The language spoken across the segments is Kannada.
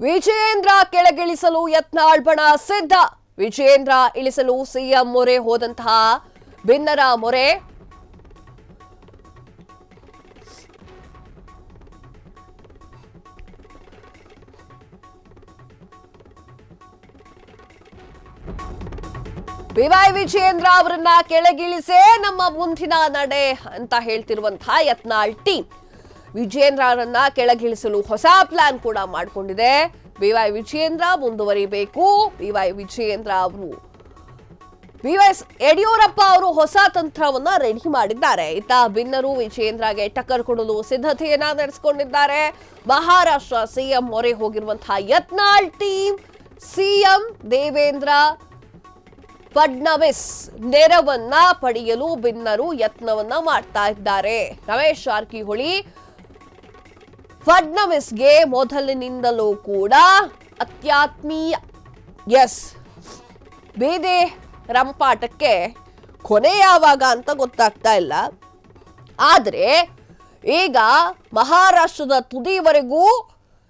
ವಿಜಯೇಂದ್ರ ಕೆಳಗಿಳಿಸಲು ಯತ್ನಾಳ್ ಬಣ ಸಿದ್ಧ. ವಿಜಯೇಂದ್ರ ಇಳಿಸಲು ಸಿಎಂ ಮೊರೆ ಹೋದಂತಹ ಬಿನ್ನರ ಮೊರೆ. ಬಿವೈ ವಿಜಯೇಂದ್ರ ಅವರನ್ನ ಕೆಳಗಿಳಿಸೇ ನಮ್ಮ ಮುಂದಿನ ನಡೆ ಅಂತ ಹೇಳ್ತಿರುವಂತಹ ಯತ್ನಾಳ್ ಟೀಮ್ ವಿಜಯೇಂದ್ರ ಅವರನ್ನ ಕೆಳಗಿಳಿಸಲು ಹೊಸ ಪ್ಲಾನ್ ಕೂಡ ಮಾಡಿಕೊಂಡಿದೆ. ಬಿವೈ ವಿಜಯೇಂದ್ರ ಮುಂದುವರಿಬೇಕು. ಬಿವೈ ವಿಜಯೇಂದ್ರ ಅವರು ಬಿಎಸ್ ಯಡಿಯೂರಪ್ಪ ಅವರು ಹೊಸ ತಂತ್ರವನ್ನ ರೆಡಿ ಮಾಡಿದ್ದಾರೆ. ಇತ್ತ ಬಿನ್ನರು ವಿಜಯೇಂದ್ರಗೆ ಟಕ್ಕರ್ ಕೊಡಲು ಸಿದ್ಧತೆಯನ್ನ ನಡೆಸಿಕೊಂಡಿದ್ದಾರೆ. ಮಹಾರಾಷ್ಟ್ರ ಸಿಎಂ ಮೊರೆ ಹೋಗಿರುವಂತಹ ಯತ್ನಾಳ್ ಟೀಮ್ ಸಿಎಂ ದೇವೇಂದ್ರ ಫಡ್ನವಿಸ್ ನೆರವನ್ನ ಪಡೆಯಲು ಬಿನ್ನರು ಯತ್ನವನ್ನ ಮಾಡ್ತಾ ಇದ್ದಾರೆ. ರಮೇಶ್ ಜಾರಕಿಹೊಳಿ ಫಡ್ನವಿಸ್ಗೆ ಮೊದಲಿನಿಂದಲೂ ಕೂಡ ಅತ್ಯಾತ್ಮೀಯ. ಬೇದೆ ರಂಪಾಟಕ್ಕೆ ಕೊನೆ ಯಾವಾಗ ಅಂತ ಗೊತ್ತಾಗ್ತಾ ಇಲ್ಲ. ಆದ್ರೆ ಈಗ ಮಹಾರಾಷ್ಟ್ರದ ತುದಿವರೆಗೂ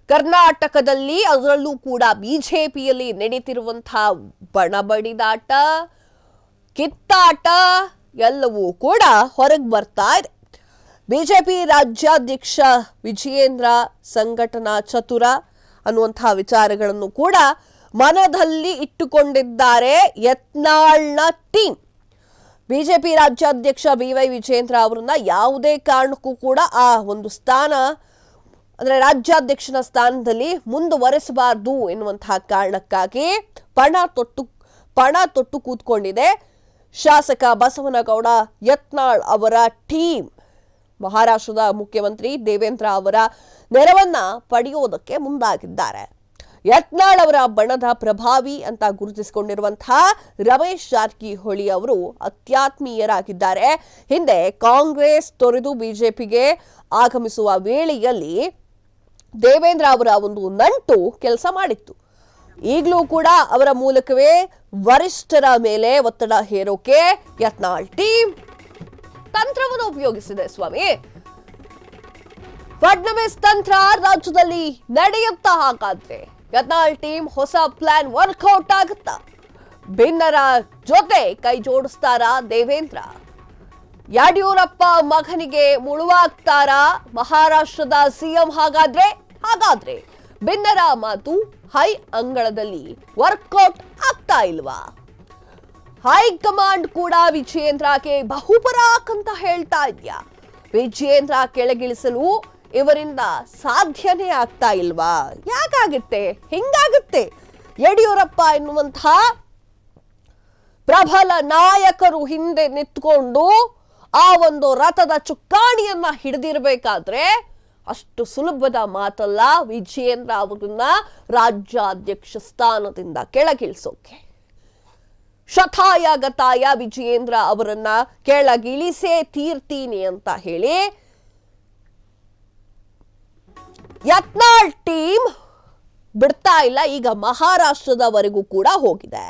ಕರ್ನಾಟಕದಲ್ಲಿ ಅದರಲ್ಲೂ ಕೂಡ ಬಿಜೆಪಿಯಲ್ಲಿ ನಡೀತಿರುವಂತಹ ಬಣಬಡಿದಾಟ ಕಿತ್ತಾಟ ಎಲ್ಲವೂ ಕೂಡ ಹೊರಗೆ ಬರ್ತಾ ಇದೆ. ಬಿಜೆಪಿ ರಾಜ್ಯಾಧ್ಯಕ್ಷ ವಿಜಯೇಂದ್ರ ಸಂಘಟನಾ ಚತುರ ಅನ್ನುವಂತಹ ವಿಚಾರಗಳನ್ನು ಕೂಡ ಮನದಲ್ಲಿ ಇಟ್ಟುಕೊಂಡಿದ್ದಾರೆ ಯತ್ನಾಳ್ನ ಟೀಮ್. ಬಿಜೆಪಿ ರಾಜ್ಯಾಧ್ಯಕ್ಷ ಬಿವೈ ವಿಜಯೇಂದ್ರ ಅವರನ್ನ ಯಾವುದೇ ಕಾರಣಕ್ಕೂ ಕೂಡ ಆ ಒಂದು ಸ್ಥಾನ ಅಂದ್ರೆ ರಾಜ್ಯಾಧ್ಯಕ್ಷನ ಸ್ಥಾನದಲ್ಲಿ ಮುಂದುವರೆಸಬಾರದು ಎನ್ನುವಂತಹ ಕಾರಣಕ್ಕಾಗಿ ಪಣ ತೊಟ್ಟು ಕೂತ್ಕೊಂಡಿದೆ ಶಾಸಕ ಬಸವನಗೌಡ ಯತ್ನಾಳ್ ಅವರ ಟೀಮ್. ಮಹಾರಾಷ್ಟ್ರದ ಮುಖ್ಯಮಂತ್ರಿ ದೇವೇಂದ್ರ ಅವರ ನೆರವನ್ನ ಪಡೆಯೋದಕ್ಕೆ ಮುಂದಾಗಿದ್ದಾರೆ. ಯತ್ನಾಳ್ ಅವರ ಬಣದ ಪ್ರಭಾವಿ ಅಂತ ಗುರುತಿಸಿಕೊಂಡಿರುವಂತಹ ರಮೇಶ್ ಜಾರಕಿಹೊಳಿ ಅವರು ಅತ್ಯಾತ್ಮೀಯರಾಗಿದ್ದಾರೆ. ಹಿಂದೆ ಕಾಂಗ್ರೆಸ್ ತೊರೆದು ಬಿಜೆಪಿಗೆ ಆಗಮಿಸುವ ವೇಳೆಯಲ್ಲಿ ದೇವೇಂದ್ರ ಅವರ ಒಂದು ನಂಟು ಕೆಲಸ ಮಾಡಿತ್ತು. ಈಗಲೂ ಕೂಡ ಅವರ ಮೂಲಕವೇ ವರಿಷ್ಠರ ಮೇಲೆ ಒತ್ತಡ ಹೇರೋಕೆ ಯತ್ನಾಳ್ ಟೀಮ್ ತಂತ್ರವನ್ನು ಉಪಯೋಗಿಸಿದೆ. ಸ್ವಾಮಿ, ಫಡ್ನವಿಸ್ ತಂತ್ರ ರಾಜ್ಯದಲ್ಲಿ ನಡೆಯುತ್ತಾ? ಹಾಗಾದ್ರೆ ಯತ್ನಾಳ್ ಟೀಮ್ ಹೊಸ ಪ್ಲಾನ್ ವರ್ಕೌಟ್ ಆಗುತ್ತಾ? ಬಿನ್ನರ ಜೊತೆ ಕೈ ಜೋಡಿಸ್ತಾರಾ ದೇವೇಂದ್ರ? ಯಡಿಯೂರಪ್ಪ ಮಗನಿಗೆ ಮುಳುವಾಗ್ತಾರಾ ಮಹಾರಾಷ್ಟ್ರದ ಸಿಎಂ? ಹಾಗಾದ್ರೆ ಬಿನ್ನರ ಮಾತು ಹೈ ಅಂಗಳದಲ್ಲಿ ವರ್ಕೌಟ್ ಆಗ್ತಾ ಇಲ್ವಾ? ಹೈಕಮಾಂಡ್ ಕೂಡ ವಿಜಯೇಂದ್ರಗೆ ಬಹುಪರಾಕ್ ಅಂತ ಹೇಳ್ತಾ ಇದೆಯಾ? ವಿಜಯೇಂದ್ರ ಕೆಳಗಿಳಿಸಲು ಇವರಿಂದ ಸಾಧ್ಯನೇ ಆಗ್ತಾ ಇಲ್ವಾ? ಯಾಕಾಗುತ್ತೆ ಹಿಂಗಾಗುತ್ತೆ? ಯಡಿಯೂರಪ್ಪ ಎನ್ನುವಂತಹ ಪ್ರಬಲ ನಾಯಕರು ಹಿಂದೆ ನಿಂತ್ಕೊಂಡು ಆ ಒಂದು ರಥದ ಚುಕ್ಕಾಣಿಯನ್ನ ಹಿಡಿದಿರ್ಬೇಕಾದ್ರೆ ಅಷ್ಟು ಸುಲಭದ ಮಾತಲ್ಲ ವಿಜಯೇಂದ್ರ ಅವರನ್ನ ರಾಜ್ಯಾಧ್ಯಕ್ಷ ಸ್ಥಾನದಿಂದ ಕೆಳಗಿಳಿಸೋಕೆ. ಶತಾಯ ಗತಾಯ ವಿಜಯೇಂದ್ರ ಅವರನ್ನ ಕೆಳಗಿಳಿಸೇ ತೀರ್ತೀನಿ ಅಂತ ಹೇಳಿ ಯತ್ನಾಳ್ ಟೀಮ್ ಬಿಡ್ತಾ ಇಲ್ಲ. ಈಗ ಮಹಾರಾಷ್ಟ್ರದವರೆಗೂ ಕೂಡ ಹೋಗಿದೆ.